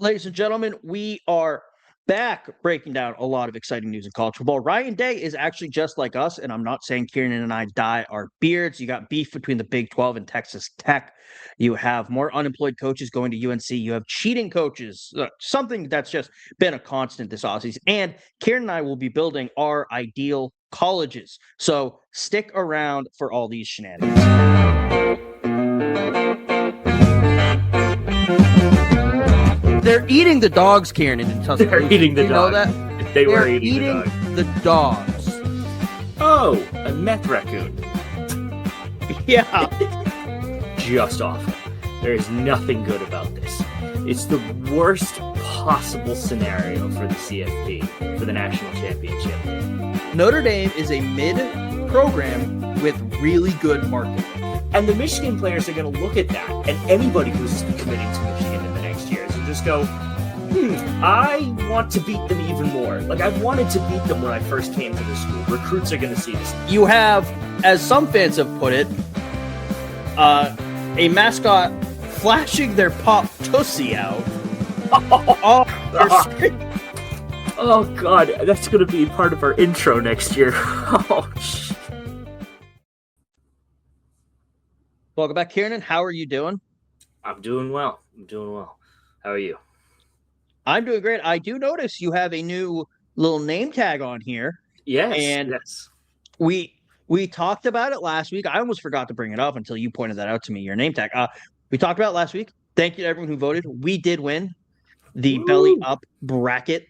Ladies and gentlemen, we are back breaking down a lot of exciting news in college football. Ryan Day is actually just like us, and I'm not saying Ciarnan and I dye our beards. You got beef between the Big 12 and Texas Tech. You have more unemployed coaches going to UNC. You have cheating coaches, something that's just been a constant this offseason. And Ciarnan and I will be building our ideal colleges. So stick around for all these shenanigans. They're eating the dogs, Ciarnan, in Tuscaloosa. They're eating the dogs. You know that? They were They're eating the dogs. Oh, a meth raccoon. Yeah. Just awful. There is nothing good about this. It's the worst possible scenario for the CFP, for the national championship. Notre Dame is a mid-program with really good marketing. And the Michigan players are going to look at that, and anybody who's committing to Michigan in the next years will just go, I want to beat them even more. Like, I wanted to beat them when I first came to the school. Recruits are going to see this. You have, as some fans have put it, a mascot flashing their pop tussie out. Oh, God, that's going to be part of our intro next year. Oh, shit. Welcome back, Ciarnan. How are you doing? I'm doing well. How are you? I'm doing great. I do notice you have a new little name tag on here. Yes. And yes. We talked about it last week. I almost forgot to bring it up until you pointed that out to me, your name tag. We talked about it last week. Thank you to everyone who voted. We did win the belly up bracket.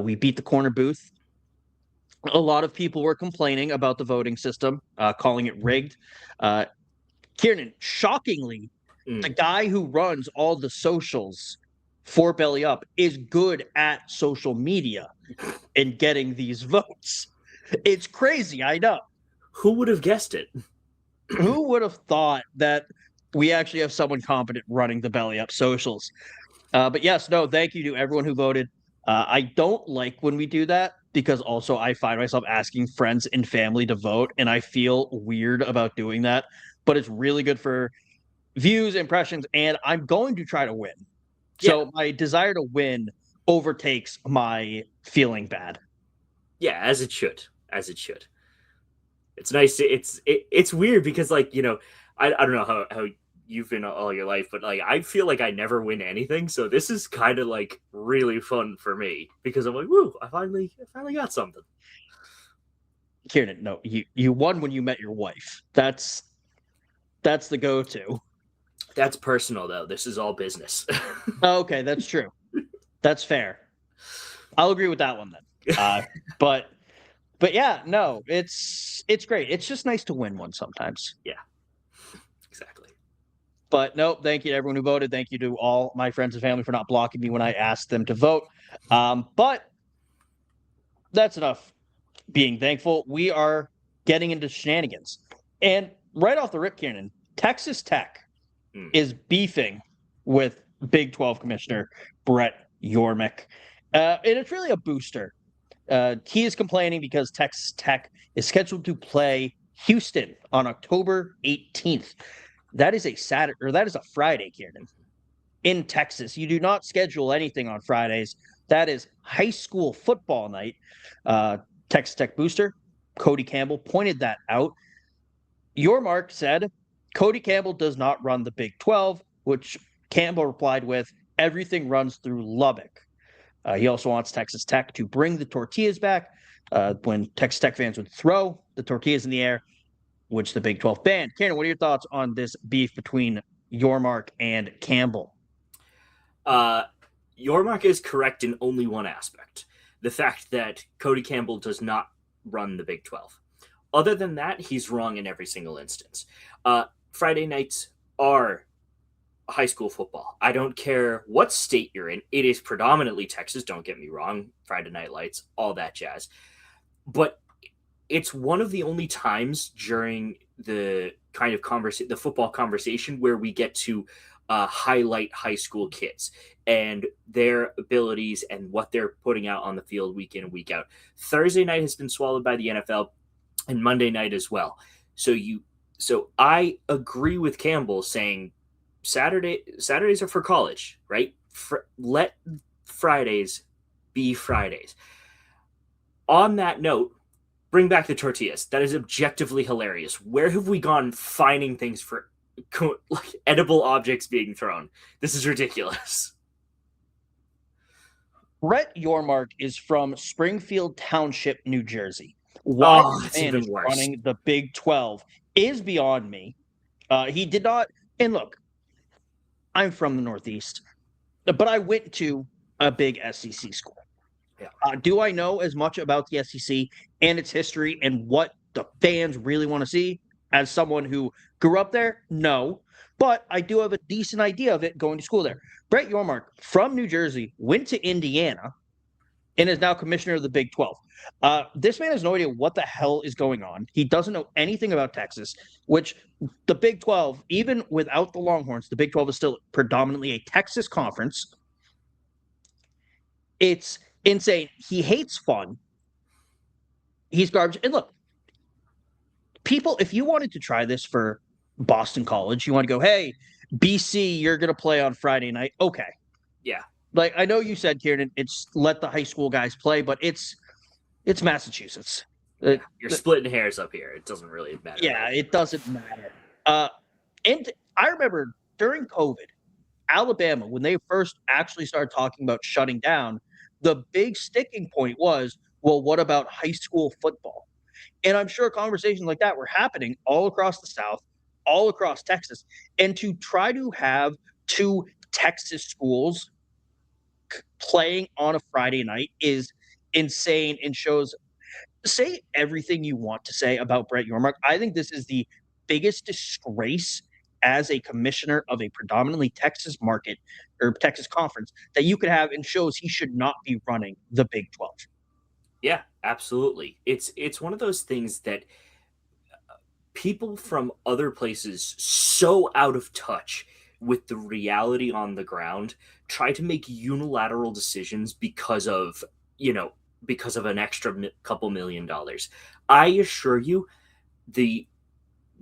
We beat the corner booth. A lot of people were complaining about the voting system, calling it rigged. Ciarnan, shockingly, the guy who runs all the socials for Belly Up is good at social media and getting these votes. It's crazy, I know. Who would have guessed it? Who would have thought that we actually have someone competent running the Belly Up socials? But yes, no, thank you to everyone who voted. I don't like when we do that because also I find myself asking friends and family to vote, and I feel weird about doing that. But it's really good for views, impressions, and I'm going to try to win. So my desire to win overtakes my feeling bad. Yeah, as it should. It's nice. It's weird because, like, you know, I don't know how you've been all your life, but like I feel like I never win anything. So this is kind of like really fun for me because I'm like, woo, I finally got something. Ciarnan, no, you won when you met your wife. That's the go-to. That's personal, though. This is all business. Okay, that's true. That's fair. I'll agree with that one then. But yeah, no, it's great. It's just nice to win one sometimes. Yeah, exactly. But no, thank you to everyone who voted. Thank you to all my friends and family for not blocking me when I asked them to vote. But that's enough being thankful. We are getting into shenanigans. And right off the rip, Ciarnan, Texas Tech is beefing with Big 12 Commissioner Brett Yormark. And it's really a booster. He is complaining because Texas Tech is scheduled to play Houston on October 18th. That is a Saturday, or that is a Friday, Ciarnan. In Texas, you do not schedule anything on Fridays. That is high school football night. Texas Tech booster Cody Campbell pointed that out. Yormark said Cody Campbell does not run the Big 12, which Campbell replied with, everything runs through Lubbock. He also wants Texas Tech to bring the tortillas back when Texas Tech fans would throw the tortillas in the air, which the Big 12 banned. Ciarnan, what are your thoughts on this beef between Yormark and Campbell? Yormark is correct in only one aspect. The fact that Cody Campbell does not run the Big 12. Other than that, he's wrong in every single instance. Friday nights are high school football. I don't care what state you're in. It is predominantly Texas, don't get me wrong. Friday Night Lights, all that jazz. But it's one of the only times during the kind of the football conversation where we get to highlight high school kids and their abilities and what they're putting out on the field week in and week out. Thursday night has been swallowed by the NFL and Monday night as well. So I agree with Campbell saying Saturdays are for college, right? let Fridays be Fridays. On that note, bring back the tortillas. That is objectively hilarious. Where have we gone finding things for like edible objects being thrown? This is ridiculous. Brett Yormark is from Springfield Township, New Jersey. Why this man is running the Big 12 is beyond me. He did not, and look, I'm from the Northeast, but I went to a big SEC school. Yeah. Do I know as much about the SEC and its history and what the fans really want to see as someone who grew up there? No. But I do have a decent idea of it going to school there. Brett Yormark from New Jersey went to Indiana and is now commissioner of the Big 12. This man has no idea what the hell is going on. He doesn't know anything about Texas, which the Big 12, even without the Longhorns, the Big 12 is still predominantly a Texas conference. It's insane. He hates fun. He's garbage. And look, people, if you wanted to try this for Boston College, you want to go, hey, BC, you're going to play on Friday night. Okay. Yeah. Like, I know you said, Ciarnan, it's let the high school guys play, but it's Massachusetts. You're splitting hairs up here. It doesn't really matter. Yeah, it doesn't matter. And I remember during COVID, Alabama, when they first actually started talking about shutting down, the big sticking point was, well, what about high school football? And I'm sure conversations like that were happening all across the South, all across Texas. And to try to have two Texas schools playing on a Friday night is insane and shows say everything you want to say about Brett Yormark. I think this is the biggest disgrace as a commissioner of a predominantly Texas market or Texas conference that you could have and shows he should not be running the Big 12. Yeah, absolutely. It's one of those things that people from other places so out of touch with the reality on the ground try to make unilateral decisions because of an extra couple $1 million. I assure you, the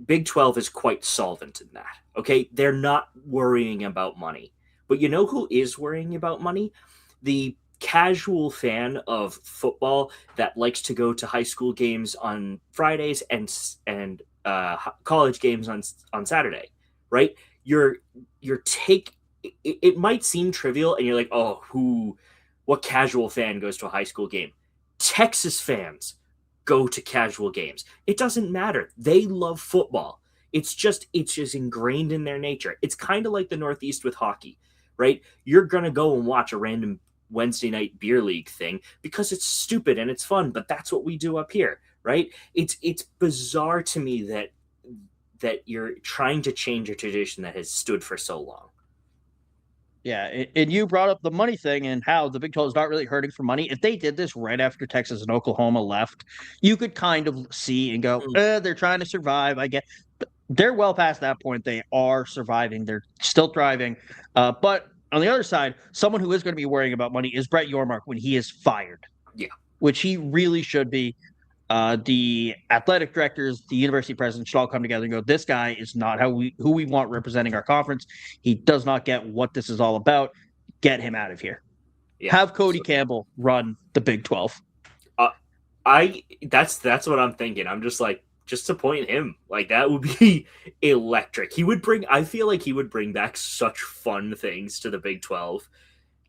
Big 12 is quite solvent in that. Okay, they're not worrying about money. But you know who is worrying about money? The casual fan of football that likes to go to high school games on Fridays and college games on Saturday, right? Your take, it might seem trivial, and you're like, oh, what casual fan goes to a high school game? Texas fans go to casual games. It doesn't matter. They love football. It's just ingrained in their nature. It's kind of like the Northeast with hockey, right? You're going to go and watch a random Wednesday night beer league thing because it's stupid and it's fun, but that's what we do up here, right? It's bizarre to me that you're trying to change a tradition that has stood for so long. Yeah, and you brought up the money thing and how the Big 12 is not really hurting for money. If they did this right after Texas and Oklahoma left, you could kind of see and go, they're trying to survive. I get, but they're well past that point. They are surviving. They're still thriving. But on the other side, someone who is going to be worrying about money is Brett Yormark when he is fired. Yeah, which he really should be. The athletic directors, the university presidents should all come together and go, this guy is not who we want representing our conference. He does not get what this is all about. Get him out of here. Yeah, have Cody Campbell run the Big 12. That's what I'm thinking. I'm just like, just appoint him. Like, that would be electric. I feel like he would bring back such fun things to the Big 12,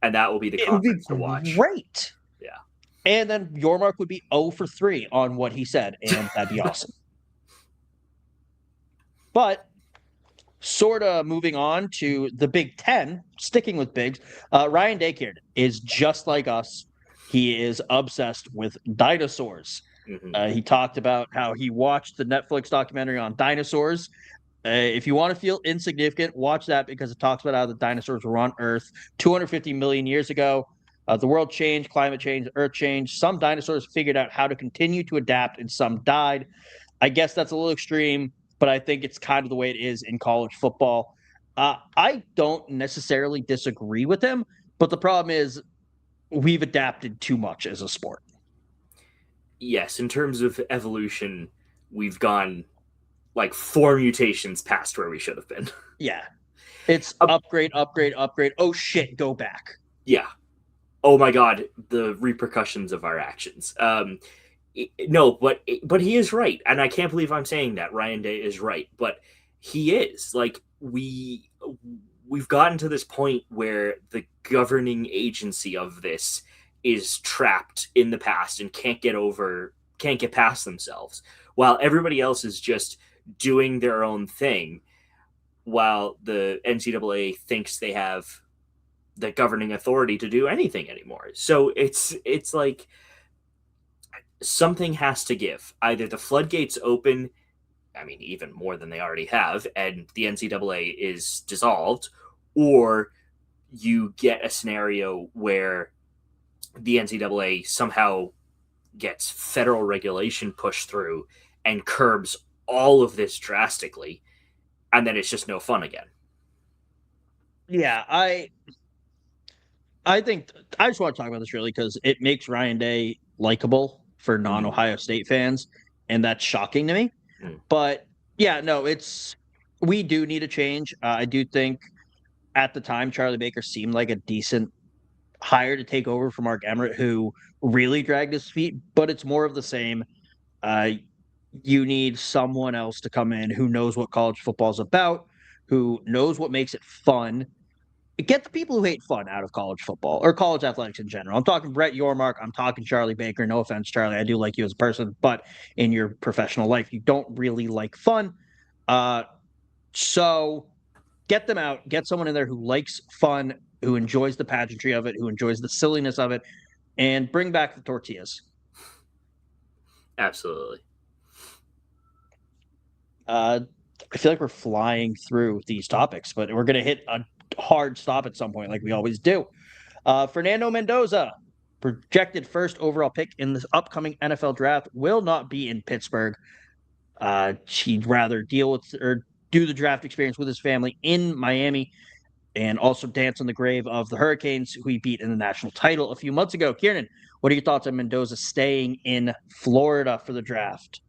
and that will be the conference to watch. Great. Yeah. And then Yormark would be 0 for 3 on what he said, and that'd be awesome. But sort of moving on to the Big 10, sticking with Bigs, Ryan Dykes is just like us. He is obsessed with dinosaurs. Mm-hmm. He talked about how he watched the Netflix documentary on dinosaurs. If you want to feel insignificant, watch that because it talks about how the dinosaurs were on Earth 250 million years ago. The world changed, climate change, Earth changed. Some dinosaurs figured out how to continue to adapt, and some died. I guess that's a little extreme, but I think it's kind of the way it is in college football. I don't necessarily disagree with him, but the problem is we've adapted too much as a sport. Yes, in terms of evolution, we've gone like 4 mutations past where we should have been. Yeah. It's upgrade, upgrade, upgrade. Oh shit, go back. Yeah. Oh my god, the repercussions of our actions. No, but he is right, and I can't believe I'm saying that. Ryan Day is right, but he is like we've gotten to this point where the governing agency of this is trapped in the past and can't get past themselves, while everybody else is just doing their own thing, while the NCAA thinks they have the governing authority to do anything anymore. So it's like something has to give. Either the floodgates open, I mean, even more than they already have, and the NCAA is dissolved, or you get a scenario where the NCAA somehow gets federal regulation pushed through and curbs all of this drastically, and then it's just no fun again. Yeah, I think I just want to talk about this really because it makes Ryan Day likable for non-Ohio State fans, and that's shocking to me. But yeah, no, we do need a change. I do think at the time Charlie Baker seemed like a decent hire to take over from Mark Emmert, who really dragged his feet. But it's more of the same. Uh, you need someone else to come in who knows what college football is about, who knows what makes it fun. Get the people who hate fun out of college football or college athletics in general. I'm talking Brett Yormark. I'm talking Charlie Baker. No offense, Charlie. I do like you as a person, but in your professional life, you don't really like fun. So get them out. Get someone in there who likes fun, who enjoys the pageantry of it, who enjoys the silliness of it, and bring back the tortillas. Absolutely. I feel like we're flying through these topics, but we're going to hit a hard stop at some point, like we always do. Fernando Mendoza, projected first overall pick in this upcoming NFL draft, will not be in Pittsburgh. He'd rather deal with or do the draft experience with his family in Miami and also dance on the grave of the Hurricanes, who he beat in the national title a few months ago. Ciarnan, what are your thoughts on Mendoza staying in Florida for the draft?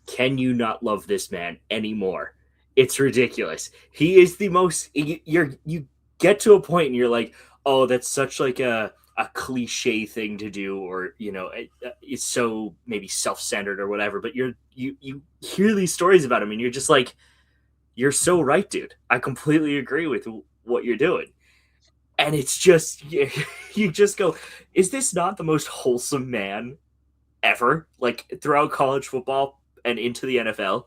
Can you not love this man anymore? It's ridiculous. He is the most. You get to a point and you're like, oh, that's such like a cliche thing to do, or it's so maybe self-centered or whatever. But you hear these stories about him and you're just like, you're so right, dude. I completely agree with what you're doing. And it's just you just go, is this not the most wholesome man ever? Like throughout college football and into the NFL.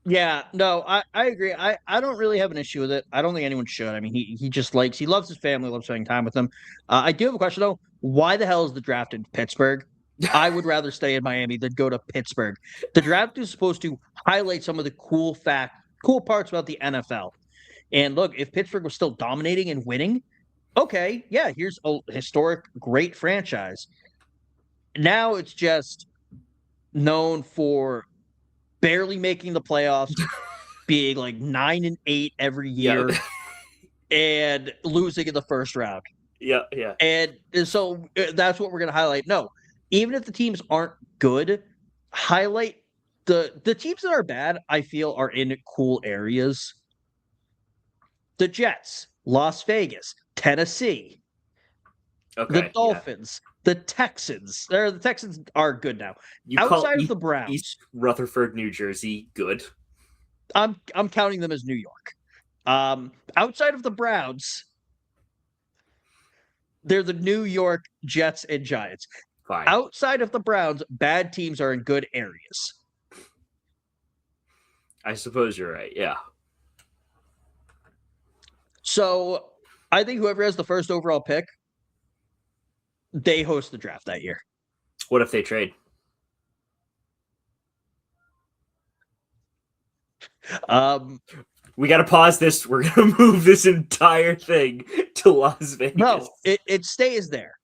Yeah, no, I agree. I don't really have an issue with it. I don't think anyone should. I mean, he just he loves his family, loves spending time with them. I do have a question though. Why the hell is the draft in Pittsburgh? I would rather stay in Miami than go to Pittsburgh. The draft is supposed to highlight some of the cool parts about the NFL. And look, if Pittsburgh was still dominating and winning, okay, yeah, here's a historic, great franchise. Now it's just known for barely making the playoffs, being like 9-8 every year, and losing in the first round. Yeah. And so that's what we're going to highlight. No, even if the teams aren't good, highlight the teams that are bad, I feel, are in cool areas. The Jets, Las Vegas, Tennessee, the Dolphins, the Texans. The Texans are good now. Outside of the Browns, East Rutherford, New Jersey, good. I'm counting them as New York. Outside of the Browns, they're the New York Jets and Giants. Fine. Outside of the Browns, bad teams are in good areas. I suppose you're right. Yeah. So I think whoever has the first overall pick, they host the draft that year. What if they trade? We got to pause this. We're going to move this entire thing to Las Vegas. No, it stays there.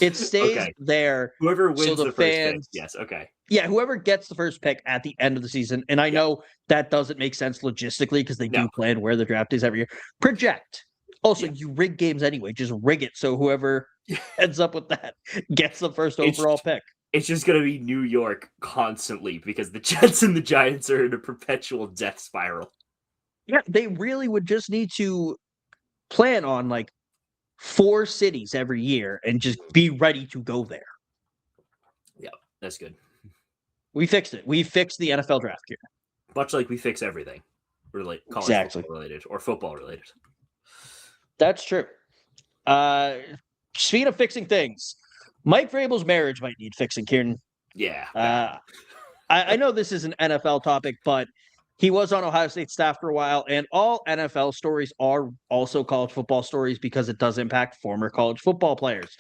It stays there. Whoever wins the first pick. Yes, okay. Yeah, whoever gets the first pick at the end of the season. And I know that doesn't make sense logistically because they do plan where the draft is every year. Project. Also, you rig games anyway. Just rig it so whoever ends up with that gets the first overall pick. It's just going to be New York constantly because the Jets and the Giants are in a perpetual death spiral. Yeah, they really would just need to plan on like 4 cities every year and just be ready to go there. Yeah, that's good. We fixed it. We fixed the NFL draft here. Much like we fix everything, college Exactly. football related or football related. That's true. Speaking of fixing things, Mike Vrabel's marriage might need fixing, Kieran. Yeah. I know this is an NFL topic, but he was on Ohio State staff for a while, and all NFL stories are also college football stories because it does impact former college football players.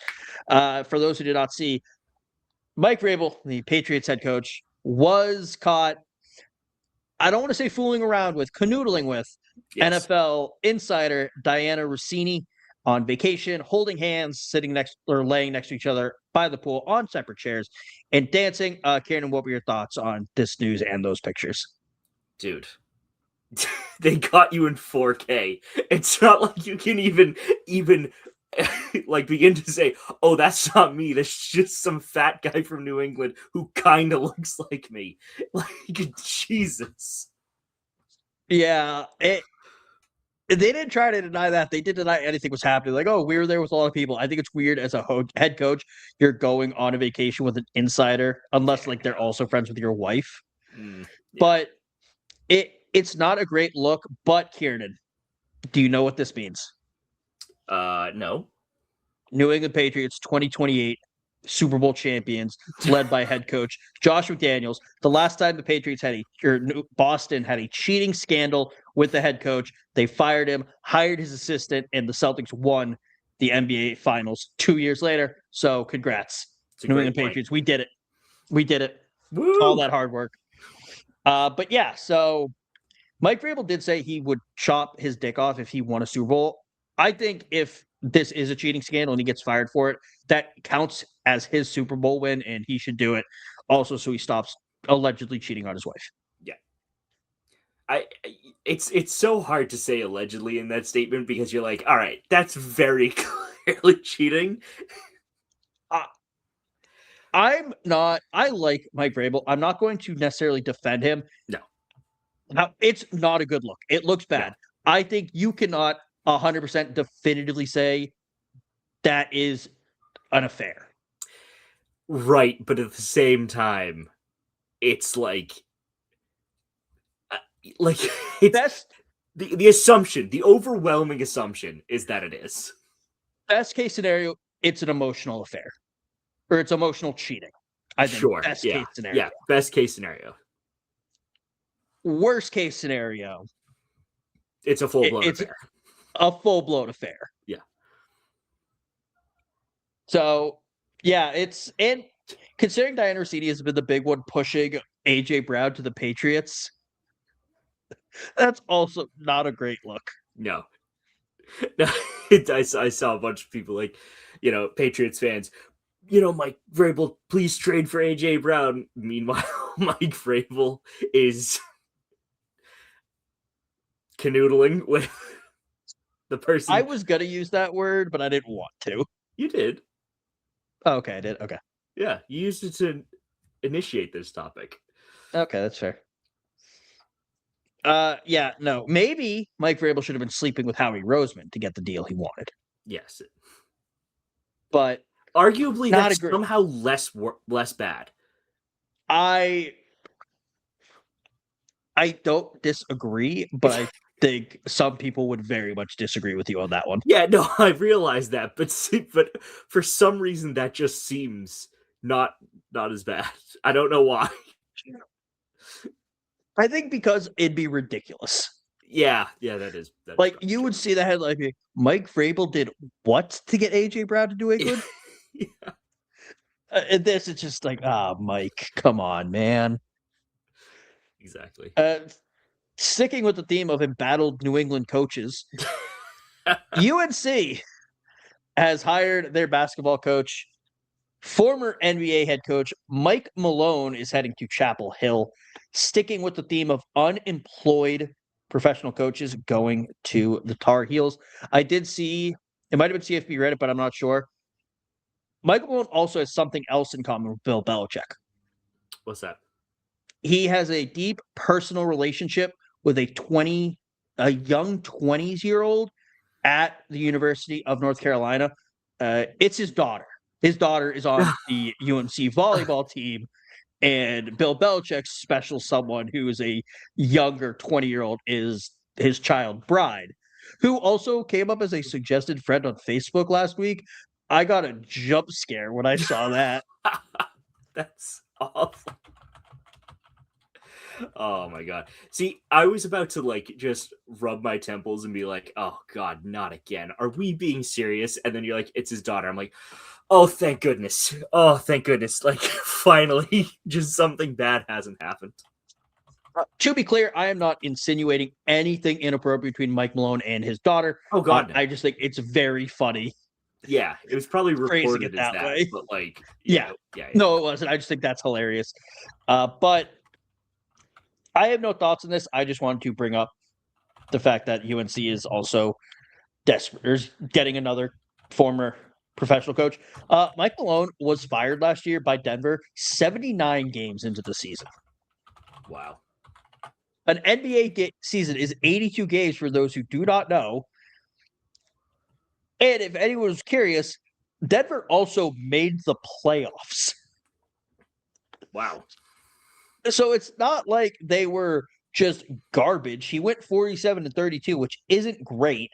For those who did not see, Mike Vrabel, the Patriots head coach, was caught, I don't want to say fooling around with, canoodling with NFL insider Diana Rossini on vacation, holding hands, sitting next or laying next to each other by the pool on separate chairs and dancing. Kieran, what were your thoughts on this news and those pictures? Dude, they got you in 4K. It's not like you can even like begin to say, "Oh, that's not me. That's just some fat guy from New England who kind of looks like me." Like, Jesus. Yeah, they didn't try to deny that. They did deny anything was happening. Like, oh, we were there with a lot of people. I think it's weird as a head coach, you're going on a vacation with an insider, unless like they're also friends with your wife. Yeah. But it's not a great look. But Kieran, do you know what this means? No. New England Patriots 2028 Super Bowl champions, led by head coach Josh McDaniels. The last time the Patriots Boston had a cheating scandal with the head coach, they fired him, hired his assistant, and the Celtics won the NBA Finals 2 years later. So congrats, New England Patriots. We did it. We did it. Woo! All that hard work. But yeah, so Mike Vrabel did say he would chop his dick off if he won a Super Bowl. I think if this is a cheating scandal and he gets fired for it, that counts as his Super Bowl win, and he should do it also so he stops allegedly cheating on his wife. Yeah. It's so hard to say allegedly in that statement because you're like, all right, that's very clearly cheating. I like Mike Vrabel. I'm not going to necessarily defend him. No. Now, it's not a good look. It looks bad. No. I think you cannot 100% definitively say that is an affair. Right, but at the same time, it's like it's the assumption, the overwhelming assumption is that it is. Best case scenario, it's an emotional affair. Or it's emotional cheating. I think best case scenario. Yeah, best case scenario. Worst case scenario, it's a full-blown affair. A full-blown affair. Yeah. So, yeah, and considering Diana Rossini has been the big one pushing AJ Brown to the Patriots, that's also not a great look. No. I saw a bunch of people like, Patriots fans, Mike Vrabel, please trade for AJ Brown. Meanwhile, Mike Vrabel is canoodling with the person. I was going to use that word, but I didn't want to. You did. Oh, okay, I did. Okay. Yeah, you used it to initiate this topic. Okay, that's fair. Yeah, no. Maybe Mike Vrabel should have been sleeping with Howie Roseman to get the deal he wanted. Yes. But arguably that's somehow less bad. I don't disagree, but I think some people would very much disagree with you on that one. Yeah, no, I realize that, but for some reason that just seems not as bad. I don't know why. I think because it'd be ridiculous. Yeah, that is like you would see the headline like Mike Vrabel did what to get AJ Brown to do England? Yeah. And this is just like, Mike, come on, man. Exactly. Sticking with the theme of embattled New England coaches, UNC has hired their basketball coach. Former NBA head coach Mike Malone is heading to Chapel Hill, sticking with the theme of unemployed professional coaches going to the Tar Heels. I did see, it might have been CFB Reddit, but I'm not sure. Michael Malone also has something else in common with Bill Belichick. What's that? He has a deep personal relationship with a 20 a young 20-year-old at the University of North Carolina. It's his daughter. His daughter is on the UNC volleyball team, and Bill Belichick's special someone who is a younger 20-year-old is his child bride, who also came up as a suggested friend on Facebook last week. I got a jump scare when I saw that. That's awful. Oh my god. See, I was about to like just rub my temples and be like, "Oh god, not again. Are we being serious?" And then you're like, "It's his daughter." I'm like, "Oh, thank goodness. Oh, thank goodness. Like finally just something bad hasn't happened." To be clear, I am not insinuating anything inappropriate between Mike Malone and his daughter. Oh god, no. I just think it's very funny. Yeah, it was probably Phrasing reported it as that that, way. but like, Yeah. No, it wasn't. I just think that's hilarious. But I have no thoughts on this. I just wanted to bring up the fact that UNC is also desperate, or is getting another former professional coach. Mike Malone was fired last year by Denver 79 games into the season. Wow. An NBA season is 82 games for those who do not know. And if anyone was curious, Denver also made the playoffs. Wow. So it's not like they were just garbage. He went 47-32, which isn't great,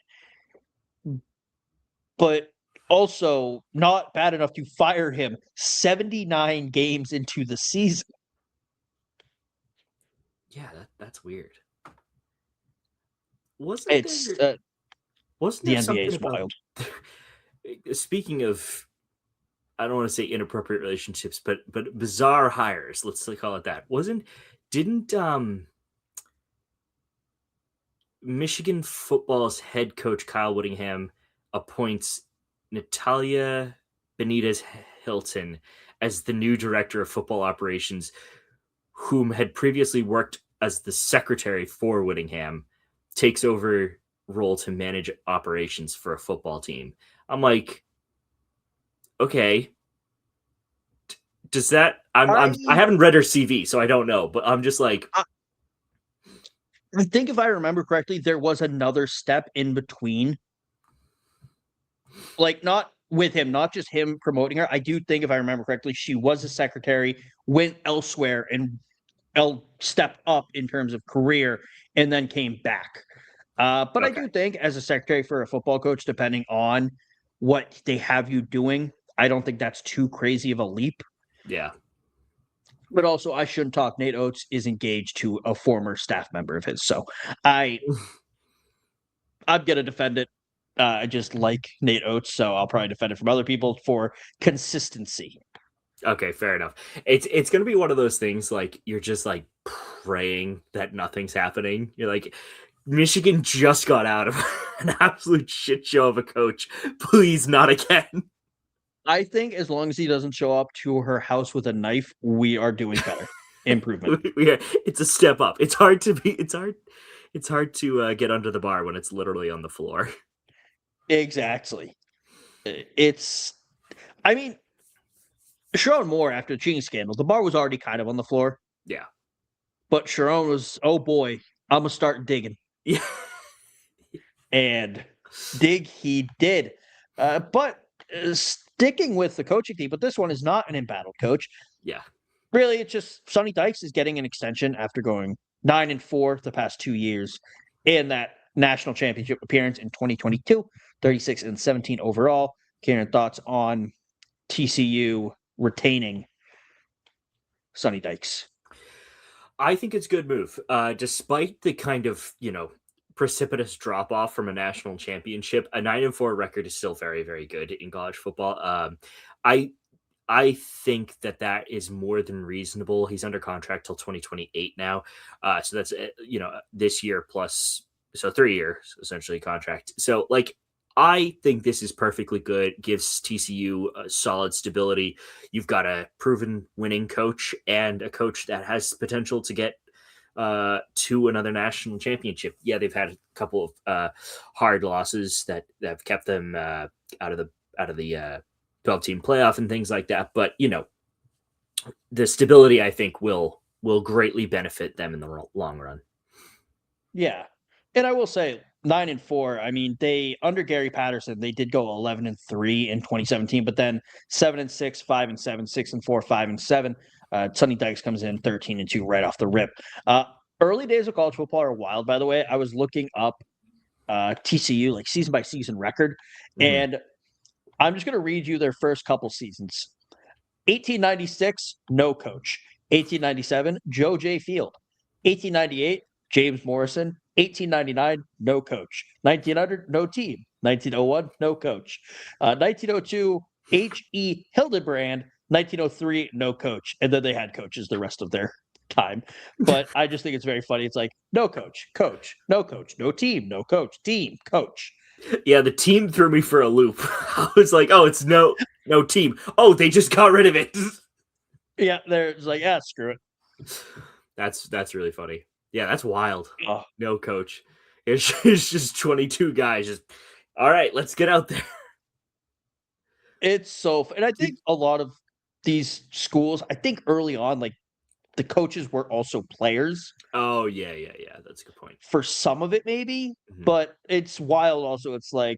but also not bad enough to fire him 79 games into the season. Yeah, that's weird. Wasn't The there NBA something is about, wild. speaking of, I don't want to say inappropriate relationships, but bizarre hires, let's call it that. Didn't Michigan football's head coach Kyle Whittingham appoints Natalia Benitez Hilton as the new director of football operations, whom had previously worked as the secretary for Whittingham, takes over role to manage operations for a football team. I'm like, okay. Does that I haven't read her CV, so I don't know, but I'm just like, I think if I remember correctly, there was another step in between. Like, not with him, not just him promoting her. I do think, if I remember correctly, she was a secretary, went elsewhere, and stepped up in terms of career, and then came back. But okay. I do think, as a secretary for a football coach, depending on what they have you doing, I don't think that's too crazy of a leap. Yeah. But also, I shouldn't talk. Nate Oates is engaged to a former staff member of his, so I'm gonna defend it. I just like Nate Oates, so I'll probably defend it from other people for consistency. Okay, fair enough. It's gonna be one of those things like you're just like praying that nothing's happening. You're like, Michigan just got out of an absolute shit show of a coach. Please, not again. I think as long as he doesn't show up to her house with a knife, we are doing better. Improvement. It's a step up. It's hard to get under the bar when it's literally on the floor. Exactly. I mean, Sharon Moore, after the cheating scandal, the bar was already kind of on the floor. Yeah. But Sharon was, oh boy, I'm going to start digging. Yeah. And dig he did. But sticking with the coaching team, but this one is not an embattled coach. Yeah. Really, it's just Sonny Dykes is getting an extension after going 9-4 the past 2 years in that national championship appearance in 2022, 36-17 overall. Karen, thoughts on TCU retaining Sonny Dykes? I think it's a good move. Despite the kind of, precipitous drop off from a national championship, a 9-4 record is still very, very good in college football. I think that is more than reasonable. He's under contract till 2028 now. So that's, this year plus, so 3 years essentially contract. So like, I think this is perfectly good. Gives TCU a solid stability. You've got a proven winning coach and a coach that has potential to get to another national championship. Yeah, they've had a couple of hard losses that have kept them out of the 12-team playoff and things like that. But the stability, I think, will greatly benefit them in the long run. Yeah. And I will say 9-4. I mean, they under Gary Patterson, they did go 11-3 in 2017, but then 7-6, 5-7, 6-4, 5-7. Sonny Dykes comes in 13-2 right off the rip. Early days of college football are wild, by the way. I was looking up TCU, like season by season record, and I'm just going to read you their first couple seasons. 1896, no coach. 1897, Joe J. Field. 1898, James Morrison. 1899, no coach. 1900, no team. 1901, no coach. 1902, H.E. Hildebrand. 1903, no coach. And then they had coaches the rest of their time. But I just think it's very funny. It's like, no coach, coach, no coach, no team, no coach, team, coach. Yeah, the team threw me for a loop. I was like, oh, it's no team. Oh, they just got rid of it. Yeah, they're like, yeah, screw it. That's really funny. Yeah, that's wild. Oh. No coach. It's just 22 guys. Just all right, let's get out there. It's so, and I think a lot of these schools, I think early on, like the coaches were also players. Oh yeah. That's a good point. For some of it, maybe, but it's wild. Also, it's like,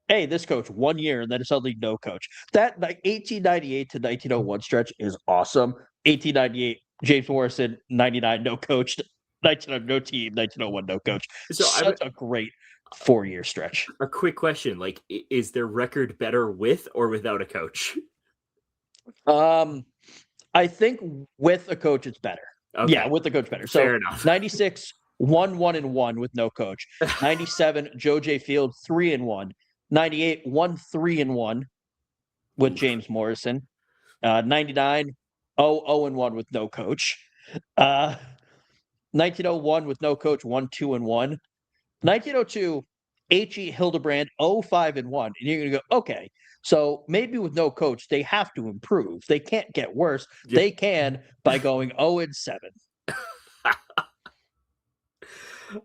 hey, this coach 1 year, and then suddenly no coach. That like 1898 to 1901 stretch is awesome. 1898, James Morrison, 99, no coach. 1900, no team. 1901, no coach. So such a great 4-year stretch. A quick question: like, is their record better with or without a coach? I think with a coach, it's better. Okay. Yeah, with the coach, better. So fair enough. 96, 1-1-1 with no coach. 97, Joe J. Field, 3-1. 98, 1-3-1 with James Morrison. 99, 0-1 with no coach. 1901 with no coach, 1-2-1. 1902, H.E. Hildebrand, 0-5-1. And you're going to go, okay, so maybe with no coach, they have to improve. They can't get worse. Yeah. They can by going 0-7.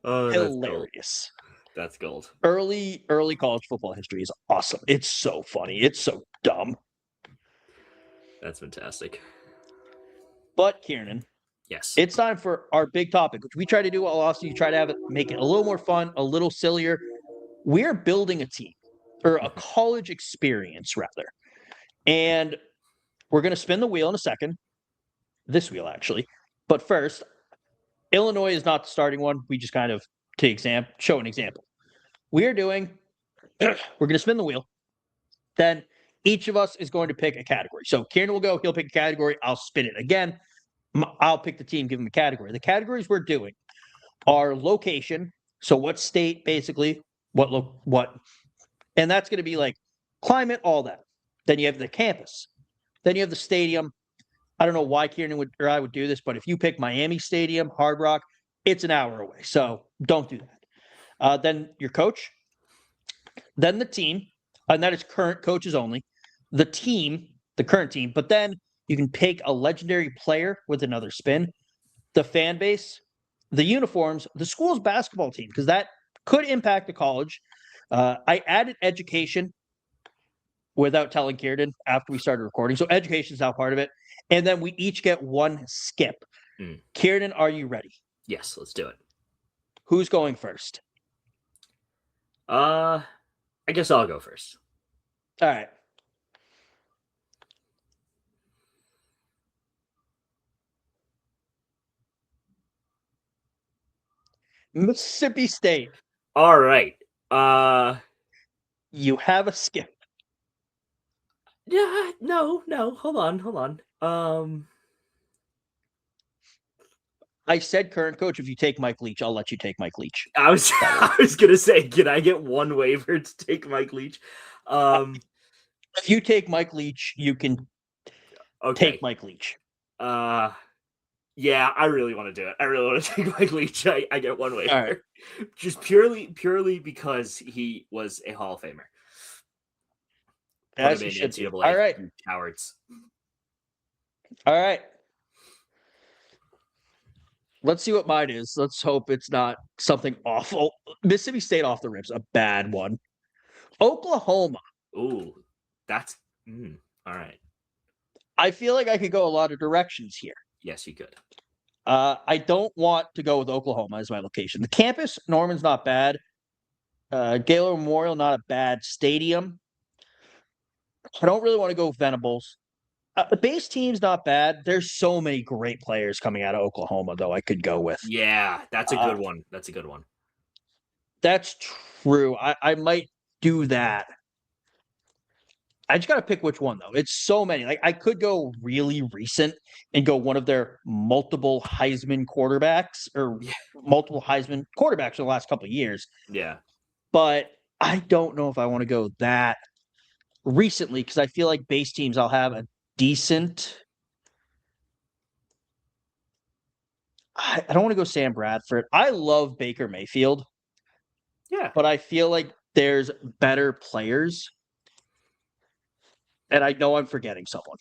Oh, hilarious. That's gold. Early college football history is awesome. It's so funny. It's so dumb. That's fantastic. But Ciarnan, yes, it's time for our big topic, which we try to do all often. You try to have it, make it a little more fun, a little sillier. We're building a team, or a college experience rather, and we're going to spin the wheel in a second. This wheel, actually, but first, Illinois is not the starting one. We just kind of show an example. We're going to spin the wheel. Then each of us is going to pick a category. So Ciarnan will go, he'll pick a category. I'll spin it again. I'll pick the team, give him a category. The categories we're doing are location. So what state, basically, what, and that's going to be like climate, all that. Then you have the campus. Then you have the stadium. I don't know why Ciarnan or I would do this, but if you pick Miami Stadium, Hard Rock, it's an hour away. So don't do that. Then your coach, then the team, and that is current coaches only. The team, the current team, but then you can pick a legendary player with another spin, the fan base, the uniforms, the school's basketball team, because that could impact the college. I added education without telling Ciarnan after we started recording. So education is now part of it. And then we each get one skip. Ciarnan, are you ready? Yes, let's do it. Who's going first? I guess I'll go first. All right. Mississippi State. All right. You have a skip. Yeah, no. Hold on. I said current coach. If you take Mike Leach, I'll let you take Mike Leach. I was gonna say, can I get one waiver to take Mike Leach? If you take Mike Leach, you can take Mike Leach. Yeah, I really want to do it. I really want to take Mike Leach. I get one waiver. All right. Just purely because he was a Hall of Famer. As he should be. All right. Cowards. All right. Let's see what mine is. Let's hope it's not something awful. Mississippi State off the rips, a bad one. Oklahoma. Ooh, that's all right. I feel like I could go a lot of directions here. Yes, you could. I don't want to go with Oklahoma as my location. The campus, Norman's not bad. Gaylord Memorial, not a bad stadium. I don't really want to go with Venables. The base team's not bad. There's so many great players coming out of Oklahoma, though, I could go with. Yeah, that's a Uh, good one. That's a good one. that's true. I might do that. I just got to pick which one, though. It's so many. Like, I could go really recent and go one of their multiple Heisman quarterbacks or Yeah. multiple Heisman quarterbacks in the last couple of years. Yeah. But I don't know if I want to go that recently because I feel like base teams I'll have a decent. I don't want to go Sam Bradford. I love Baker Mayfield, Yeah. but I feel like there's better players. And I know I'm forgetting someone.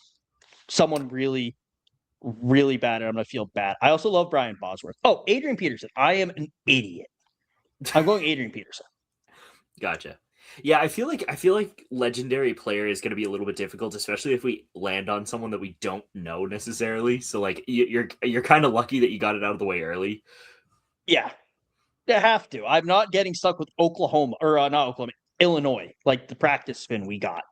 Someone really, really bad, and I'm going to feel bad. I also love Brian Bosworth. Oh, Adrian Peterson. I am an idiot. I'm going Adrian Peterson. Gotcha. Yeah, I feel like legendary player is going to be a little bit difficult, especially if we land on someone that we don't know necessarily. So like you're kind of lucky that you got it out of the way early. Yeah, they have to. I'm not getting stuck with Oklahoma or not Oklahoma, Illinois, like the practice spin we got.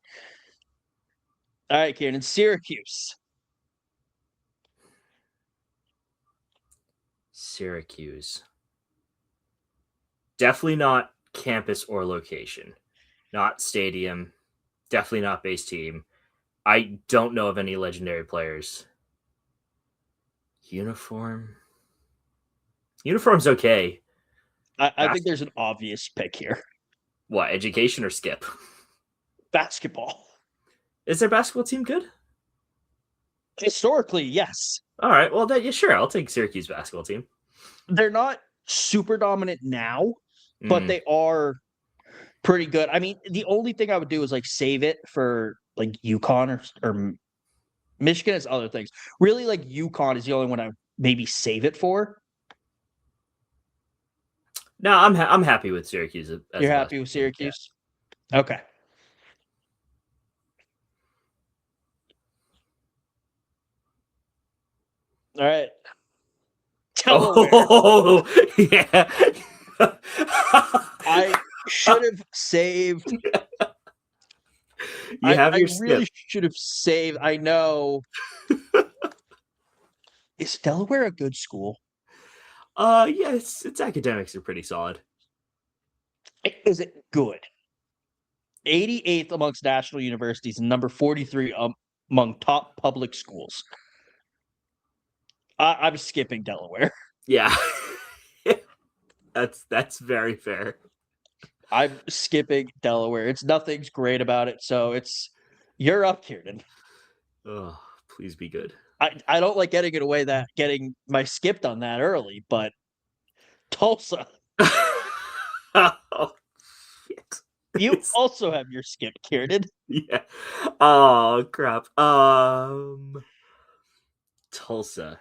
All right, Kieran, Syracuse. Syracuse. Definitely not campus or location. Not stadium. Definitely not base team. I don't know of any legendary players. Uniform. Uniform's okay. I think there's an obvious pick here. What, education or skip? Basketball. Is their basketball team good? Historically, yes. All right. Well, then, yeah, sure. I'll take Syracuse basketball team. They're not super dominant now, but Mm. they are pretty good. I mean, the only thing I would do is like save it for like UConn or Michigan has other things. Really, like UConn is the only one I maybe save it for. No, I'm happy with Syracuse. As You're a happy with basketball team. Yeah. Syracuse? Okay. All right. Delaware. Oh, yeah. I should have saved. You have your skip. Really should have saved. I know. Is Delaware a good school? Yeah, its academics are pretty solid. Is it good? 88th amongst national universities and number 43 among top public schools. I'm skipping Delaware. Yeah. That's very fair. I'm skipping Delaware. It's nothing's great about it, so you're up, Kieran. Oh, please be good. I don't like getting my skip done that early, but Tulsa. Oh, shit. You also have your skip, Kieran. Yeah. Oh crap. Tulsa.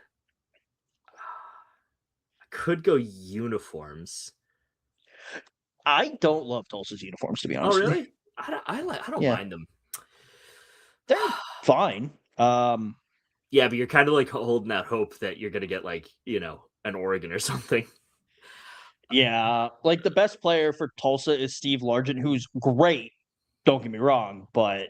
I could go uniforms. I don't love Tulsa's uniforms, to be honest. Oh really? I don't mind them. They're fine. Yeah, but you're kind of like holding that hope that you're gonna get like, an Oregon or something. Yeah, like the best player for Tulsa is Steve Largent, who's great. Don't get me wrong, but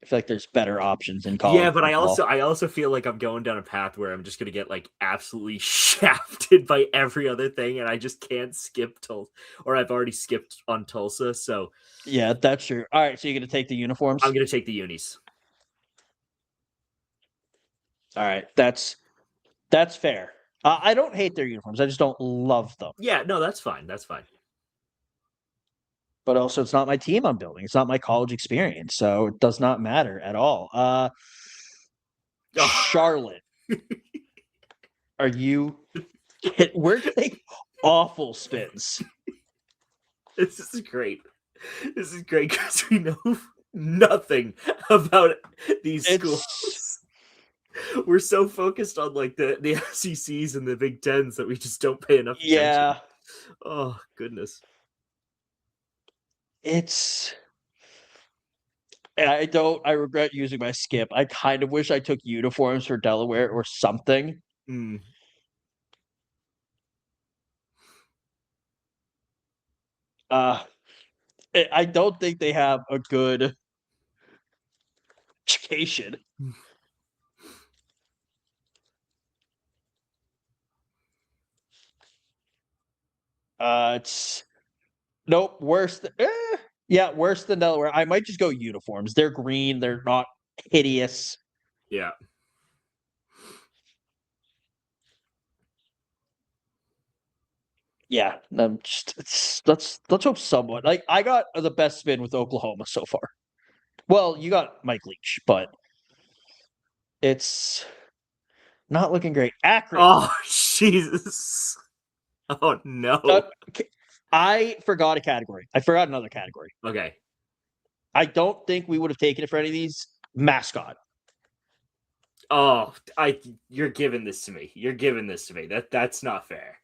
I feel like there's better options in college. Yeah, but football. I also feel like I'm going down a path where I'm just gonna get like absolutely shafted by every other thing, and I just can't skip Tulsa, or I've already skipped on Tulsa, so Yeah, that's true. All right, so you're gonna take the uniforms. I'm gonna take the unis. All right, that's fair. I don't hate their uniforms. I just don't love them. Yeah, no, that's fine. That's fine. But also, it's not my team I'm building. It's not my college experience, so it does not matter at all. Charlotte, are you? We're getting awful spins. This is great. This is great because we know nothing about these schools. We're so focused on like the SECs and the Big Tens that we just don't pay enough attention. Yeah. Oh goodness. I regret using my skip. I kind of wish I took uniforms for Delaware or something. Mm. I don't think they have a good education. It's nope, worse than yeah, worse than Delaware. I might just go uniforms. They're green, they're not hideous. Yeah. Yeah, I'm just let's hope someone like I got the best spin with Oklahoma so far. Well, you got Mike Leach, but it's not looking great. Akron. Oh, Jesus. Oh, no. I forgot a category. I forgot another category. Okay. I don't think we would have taken it for any of these. Mascot. Oh, you're giving this to me. You're giving this to me. That's not fair.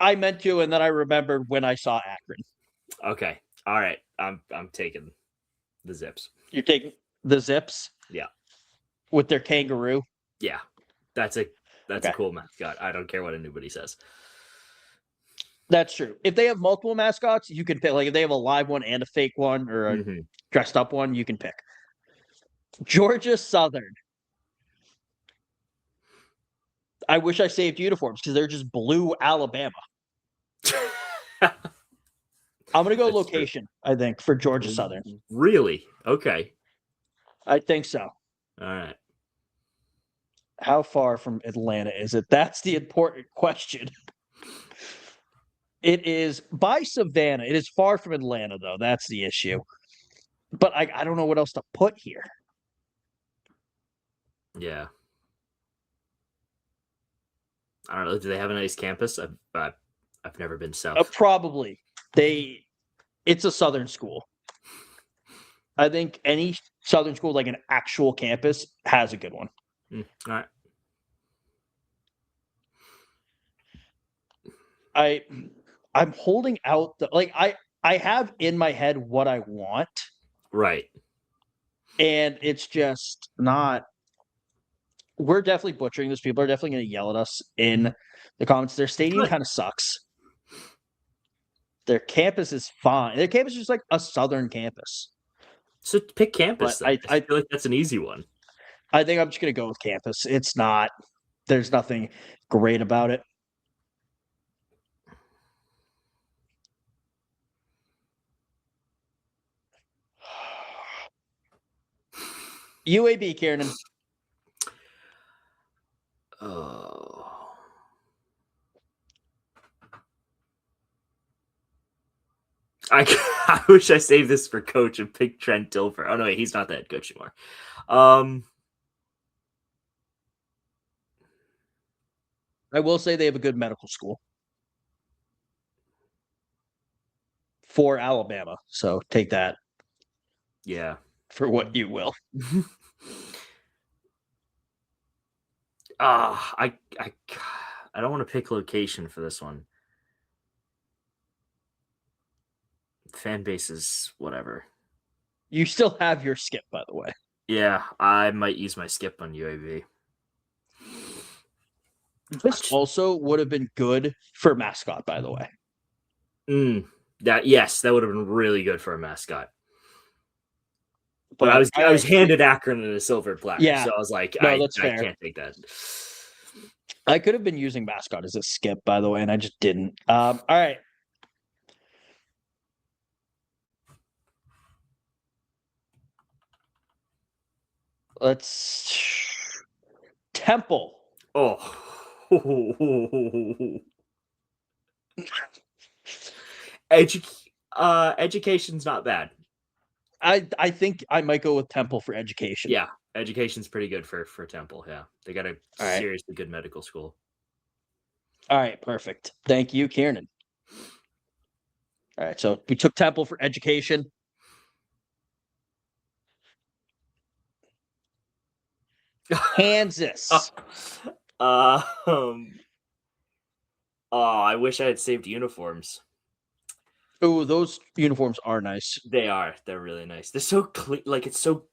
I meant to, and then I remembered when I saw Akron. Okay. All right. I'm taking the Zips. You're taking the Zips? Yeah. With their kangaroo? Yeah. That's a cool mascot. I don't care what anybody says. That's true. If they have multiple mascots, you can pick. Like if they have a live one and a fake one or a dressed up one, you can pick. Georgia Southern. I wish I saved uniforms because they're just blue Alabama. I'm gonna go location, true. I think, for Georgia Southern. Really? Okay. I think so. All right. How far from Atlanta is it? That's the important question. It is by Savannah. It is far from Atlanta, though. That's the issue. But I don't know what else to put here. Yeah. I don't know. Do they have a nice campus? I've never been south. Probably. It's a Southern school. I think any Southern school, like an actual campus, has a good one. All right. I'm holding out I have in my head what I want. Right. And it's just not. We're definitely butchering this. People are definitely going to yell at us in the comments. Their stadium kind of sucks. Their campus is fine. Their campus is just like a Southern campus. So pick campus. I feel like that's an easy one. I think I'm just going to go with campus. It's not. There's nothing great about it. UAB, Ciarnan. Oh. I wish I saved this for coach and picked Trent Dilfer. Oh no, wait, he's not the head coach anymore. I will say they have a good medical school for Alabama, so take that. Yeah, for what you will. I don't want to pick location for this one. Fan base is whatever. You still have your skip, by the way. Yeah, I might use my skip on UAB. This also would have been good for mascot, by the way. That would have been really good for a mascot. But I was handed Akron in a silver platter, so I was like, I can't take that. I could have been using mascot as a skip, by the way, and I just didn't. All right. Let's Temple. Oh. Education's not bad. I think I might go with Temple for education. Yeah, education's pretty good for Temple. Yeah, they got a seriously good medical school. All right, perfect. Thank you, Ciarnan. All right, so we took Temple for education. Kansas. I wish I had saved uniforms. Oh, those uniforms are nice. They are. They're really nice. They're so clean. Like it's so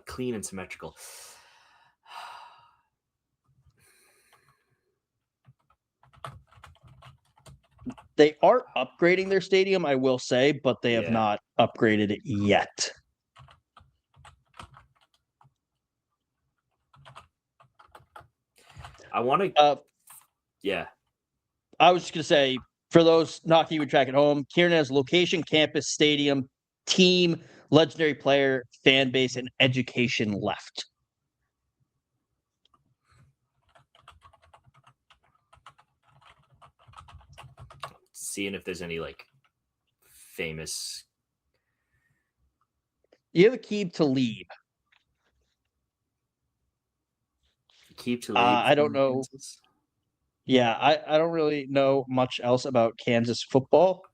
clean and symmetrical. They are upgrading their stadium, I will say, but they have Yeah. not upgraded it yet. I want to. Yeah. I was just going to say, for those not keeping track at home, Ciarnan has location, campus, stadium, team, legendary player, fan base, and education left. Seeing if there's any like famous. You have Aqib Talib. Keep to leave. I don't know. Yeah, I don't really know much else about Kansas football.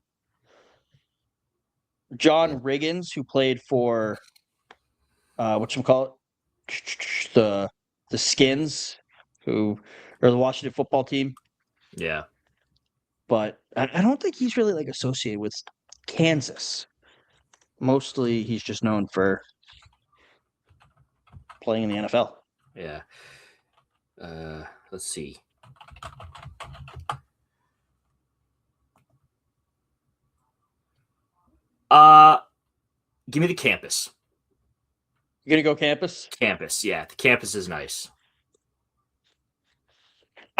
John Riggins, who played for whatchamacallit, the Skins, who are the Washington football team. Yeah. But I don't think he's really like associated with Kansas. Mostly he's just known for playing in the NFL. Yeah. Let's see. Give me the campus. You gonna go campus? Campus, yeah. The campus is nice.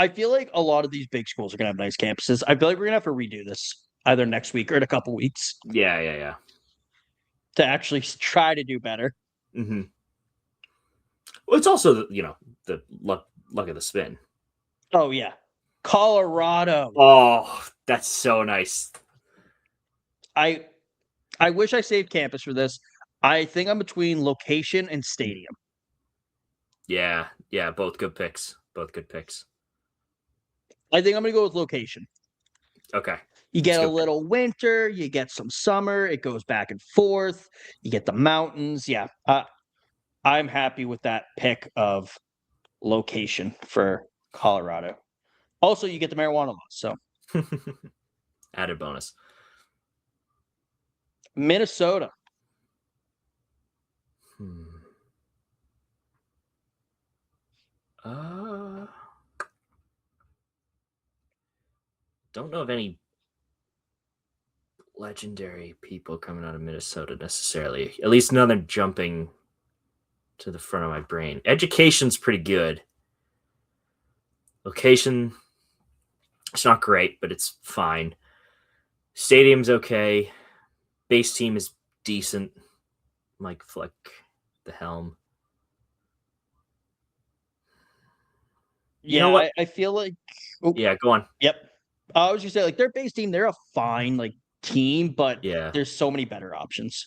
I feel like a lot of these big schools are gonna have nice campuses. I feel like we're gonna have to redo this either next week or in a couple weeks. Yeah. To actually try to do better. Mm-hmm. Well, it's also the luck of the spin. Oh yeah, Colorado. Oh, that's so nice. I wish I saved campus for this. I think I'm between location and stadium. Yeah. Both good picks. I think I'm gonna go with location. Okay. You get a little winter, you get some summer, it goes back and forth, you get the mountains. Yeah. I'm happy with that pick of location for Colorado. Also, you get the marijuana law, so added bonus. Minnesota. Don't know of any legendary people coming out of Minnesota necessarily. At least none are jumping to the front of my brain. Education's pretty good. Location, it's not great, but it's fine. Stadium's okay. Base team is decent. Mike Fleck, the helm. You know what? I feel like. Oh, yeah, go on. Yep. I was just say, like, their base team, they're a fine like team, but yeah, there's so many better options.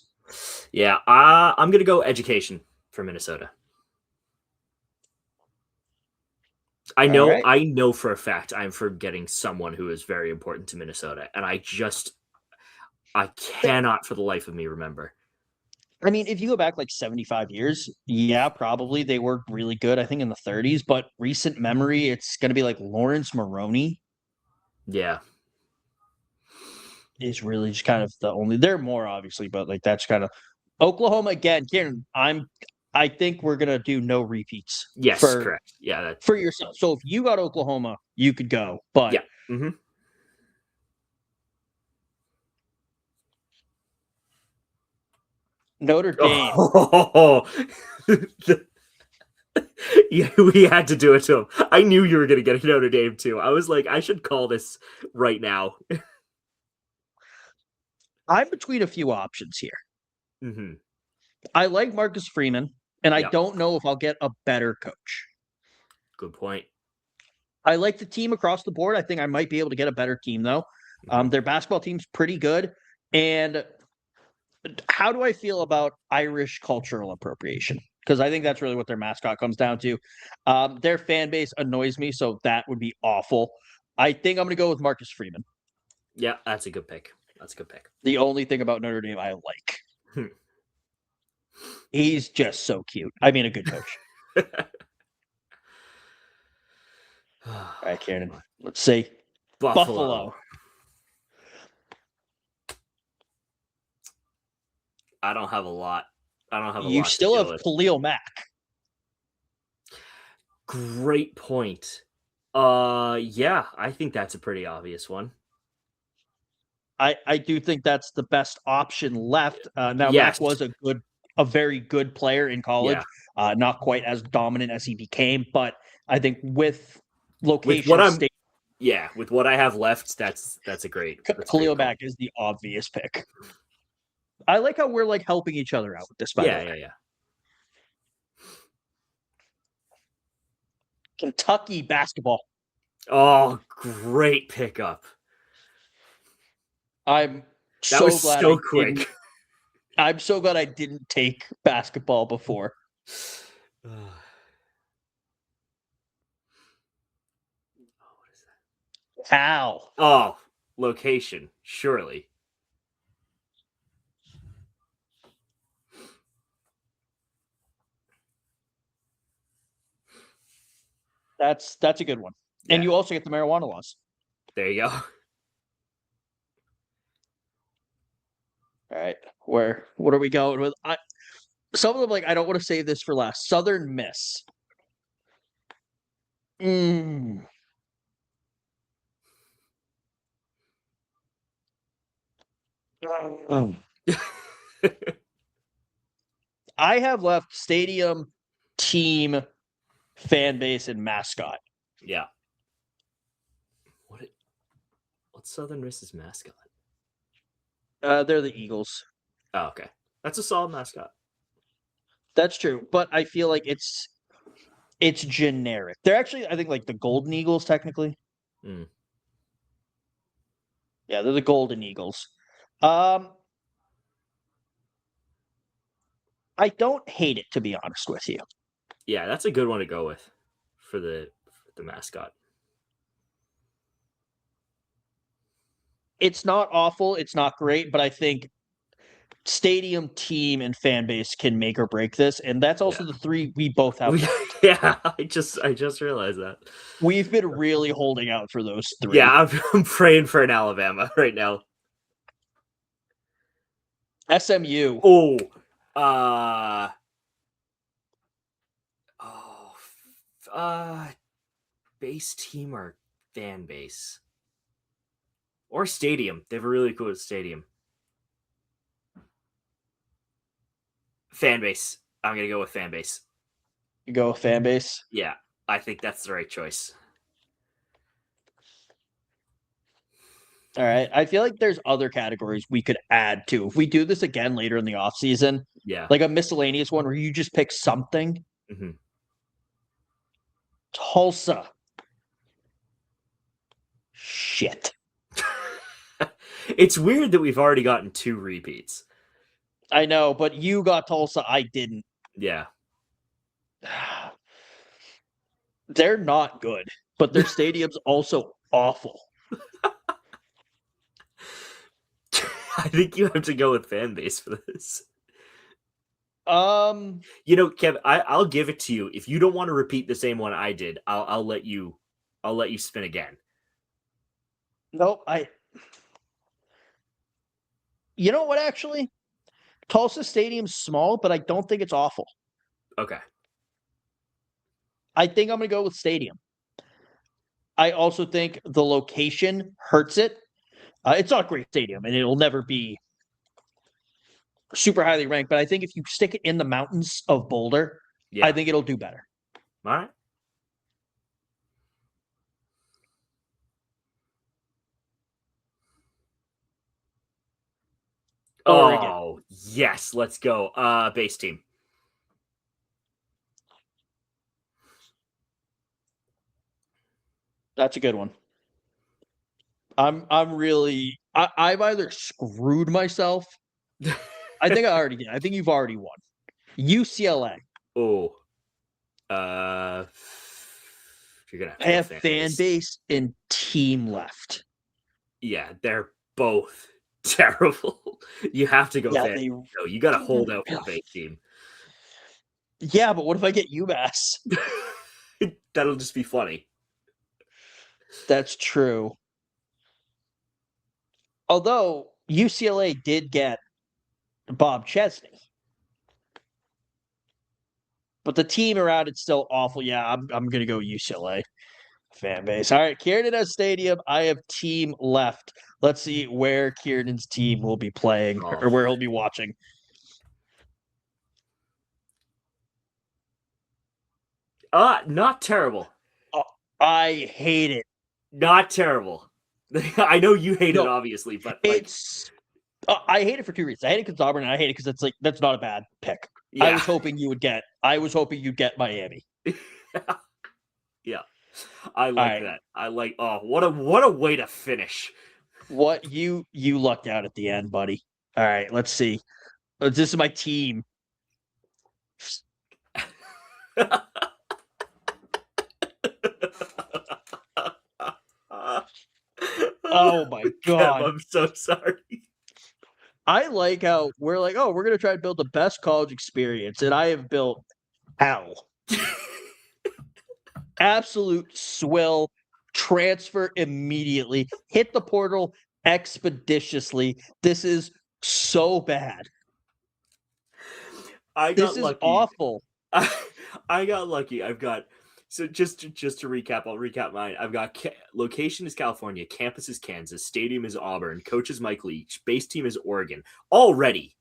Yeah, I'm gonna go education for Minnesota. I know for a fact I'm forgetting someone who is very important to Minnesota, and I cannot for the life of me remember. I mean, if you go back like 75 years, yeah, probably they were really good, I think in the 30s, but recent memory, it's going to be like Lawrence Maroney. Yeah. Is really just kind of the only, they're more obviously, but like that's kind of Oklahoma again. Kieran, I think we're going to do no repeats. Yes, correct. Yeah. For yourself. So if you got Oklahoma, you could go, but. Yeah. Mm-hmm. Notre Dame. Oh. Yeah, we had to do it to him. I knew you were going to get a Notre Dame too. I was like, I should call this right now. I'm between a few options here. Mm-hmm. I like Marcus Freeman, and I don't know if I'll get a better coach. Good point. I like the team across the board. I think I might be able to get a better team, though. Mm-hmm. Their basketball team's pretty good. And how do I feel about Irish cultural appropriation? Because I think that's really what their mascot comes down to. Their fan base annoys me, so that would be awful. I think I'm going to go with Marcus Freeman. Yeah, that's a good pick. The only thing about Notre Dame I like. He's just so cute. I mean, a good coach. All right, Ciarnan. Let's see. Buffalo. I don't have a lot. You still have Khalil Mack. Great point. Yeah, I think that's a pretty obvious one. I do think that's the best option left. Now, Yes. Mac was a very good player in college, not quite as dominant as he became, but I think with location, with what I have left, that's a great. Khalil Mack is the obvious pick. I like how we're like helping each other out with this. By the way. Yeah. Kentucky basketball. Oh, great pickup. I'm so glad quick. I'm so glad I didn't take basketball before. What is that? How? Oh, location, surely. That's a good one. Yeah. And you also get the marijuana laws. There you go. All right. What are we going with? Some of them, like, I don't want to save this for last. Southern Miss. I have left stadium, team, fan base, and mascot. Yeah. What's Southern Miss's mascot? They're the Eagles. Oh, okay. That's a solid mascot. That's true, but I feel like it's generic. They're actually, I think, like the Golden Eagles, technically. Mm. Yeah, they're the Golden Eagles. I don't hate it, to be honest with you. Yeah, that's a good one to go with for the mascot. It's not awful. It's not great, but I think stadium, team, and fan base can make or break this, and that's also the three we both have. Yeah, I just realized that. We've been really holding out for those three. Yeah, I'm praying for an Alabama right now. SMU. Base team or fan base or stadium. They have a really cool stadium. Fan base. I'm gonna go with fan base. You go with fan base? Yeah, I think that's the right choice. All right. I feel like there's other categories we could add to. If we do this again later in the off season, like a miscellaneous one where you just pick something. Mm-hmm. Tulsa. Shit. It's weird that we've already gotten 2 repeats. I know, but you got Tulsa. I didn't. Yeah. They're not good, but their stadium's also awful. I think you have to go with fan base for this. Kev, I'll give it to you. If you don't want to repeat the same one I did, I'll let you spin again. Nope. You know what, actually? Tulsa Stadium's small, but I don't think it's awful. Okay. I think I'm going to go with stadium. I also think the location hurts it. It's not a great stadium, and it'll never be super highly ranked, but I think if you stick it in the mountains of Boulder, I think it'll do better. All right. Oregon. Oh, yes. Let's go. Base team. That's a good one. I've either screwed myself. I think I already did. I think you've already won. UCLA. Oh. You're gonna have to fan base and team left. Yeah, they're both terrible. You have to go fan base. No, you got to hold out for base team. Yeah, but what if I get UMass? That'll just be funny. That's true. Although UCLA did get Bob Chesney. But the team around it's still awful. Yeah, I'm going to go UCLA. fan base. All right, Ciarnan has stadium. I have team left. Let's see where Ciarnan's team will be playing or where he'll be watching. Not terrible. Oh, I hate it. Not terrible. I know you hate it, No, obviously, but like, I hate it for two reasons. I hate it because Auburn, and I hate it because it's like that's not a bad pick. yeah. I was hoping you'd get Miami. Yeah. I like that. I like. Oh, what a way to finish. What you lucked out at the end, buddy. All right, let's see. This is my team. Oh my god. Kev, I'm so sorry. I like how we're like, oh, we're gonna try to build the best college experience, and I have built hell. Absolute swill. Transfer immediately. Hit the portal expeditiously. This is so bad. This is awful. I got lucky. I've got just to recap. I'll recap mine. I've got location is California, campus is Kansas, stadium is Auburn, coach is Mike Leach, base team is Oregon. Already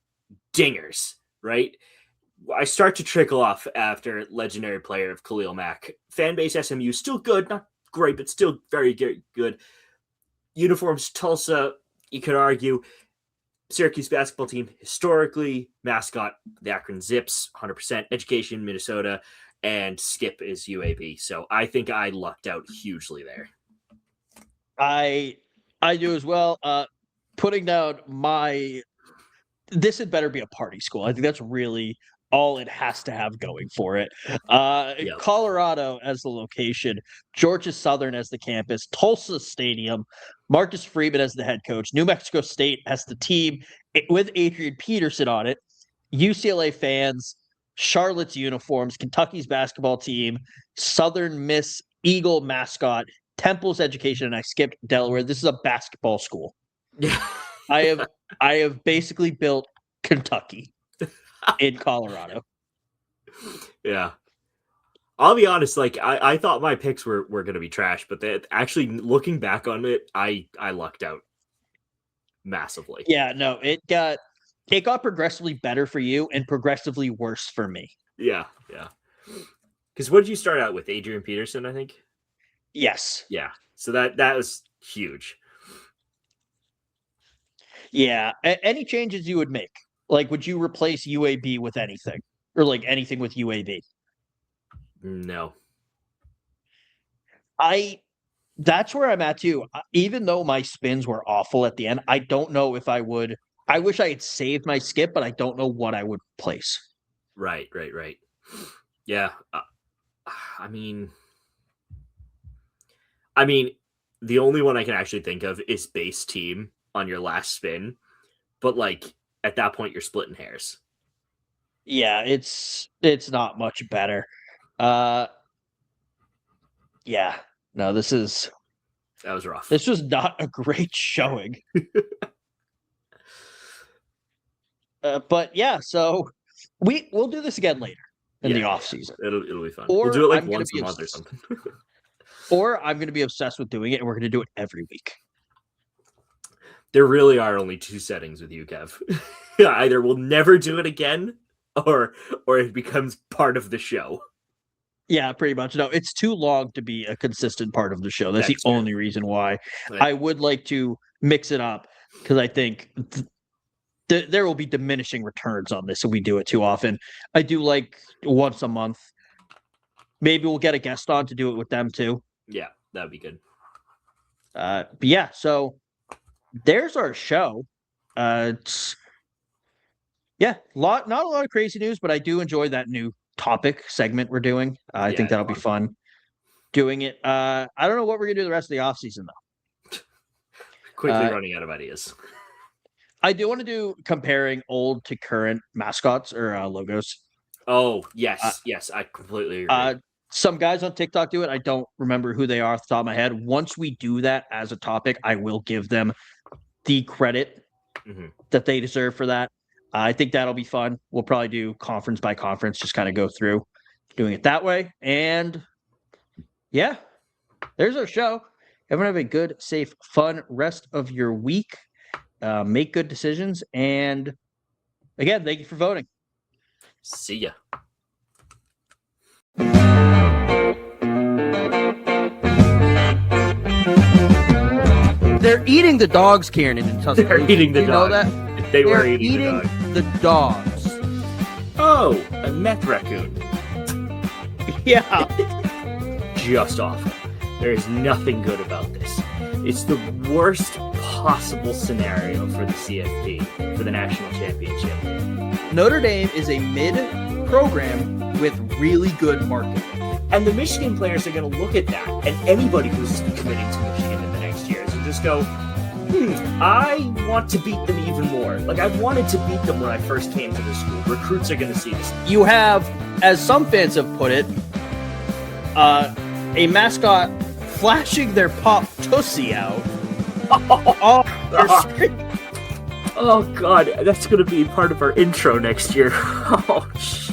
dingers, right? I start to trickle off after legendary player of Khalil Mack. Fan base SMU still good, not great, but still very good. Uniforms Tulsa, you could argue. Syracuse basketball team, historically, mascot, the Akron Zips, 100%. Education, Minnesota, and skip is UAB. So I think I lucked out hugely there. I do as well. Putting down this had better be a party school. I think that's really all it has to have going for it. Yep. Colorado as the location, Georgia Southern as the campus, Tulsa Stadium, Marcus Freeman as the head coach, New Mexico State as the team with Adrian Peterson on it, UCLA fans, Charlotte's uniforms, Kentucky's basketball team, Southern Miss Eagle mascot, Temple's education, and I skipped Delaware. This is a basketball school. I have basically built Kentucky in Colorado. Yeah. I'll be honest, like I thought my picks were going to be trash, but actually looking back on it, I lucked out massively. Yeah, no, it got progressively better for you and progressively worse for me. Yeah. Because what did you start out with? Adrian Peterson, I think? Yes. Yeah. So that was huge. Yeah. Any changes you would make? Like, would you replace UAB with anything? Or like anything with UAB? No. That's where I'm at too. Even though my spins were awful at the end, I don't know if I would. I wish I had saved my skip, but I don't know what I would place. Right. Yeah. I mean, the only one I can actually think of is base team on your last spin, but like at that point you're splitting hairs. Yeah, it's not much better. Yeah. No, that was rough. This was not a great showing. But yeah, so we'll do this again later in the off season. It'll be fun. We'll do it like once a month or something. Or I'm going to be obsessed with doing it, and we're going to do it every week. There really are only two settings with you, Kev. Either we'll never do it again, or it becomes part of the show. Yeah, pretty much. No, it's too long to be a consistent part of the show. That's the only reason why. I would like to mix it up because I think there will be diminishing returns on this if we do it too often. I do like once a month. Maybe we'll get a guest on to do it with them too. Yeah, that would be good. But yeah, so there's our show. Not a lot of crazy news, but I do enjoy that new topic segment we're doing. I think that'll be fun doing it. I don't know what we're gonna do the rest of the off season though. Quickly running out of ideas. I do want to do comparing old to current mascots or logos. Oh yes, I completely agree. Some guys on TikTok do it. I don't remember who they are off the top of my head. Once we do that as a topic, I will give them the credit that they deserve for that. I think that'll be fun. We'll probably do conference by conference, just kind of go through doing it that way. And yeah, there's our show. Everyone have a good, safe, fun rest of your week. Make good decisions. And again, thank you for voting. See ya. They're eating the dogs, Ciarnan, in Tuscaloosa. They're eating the You know dogs. that? They were They're eating the dog. the dogs. Oh, a meth raccoon. Yeah. Just awful. There is nothing good about this. It's the worst possible scenario for the CFP, for the national championship. Notre Dame is a mid-program with really good marketing. And the Michigan players are going to look at that, and anybody who's committing to Michigan in the next years, and just go, I want to beat them even more. Like, I wanted to beat them when I first came to the school. Recruits are going to see this. You have, as some fans have put it, a mascot flashing their pop tussie out. Oh, God, that's going to be part of our intro next year. Oh, shit.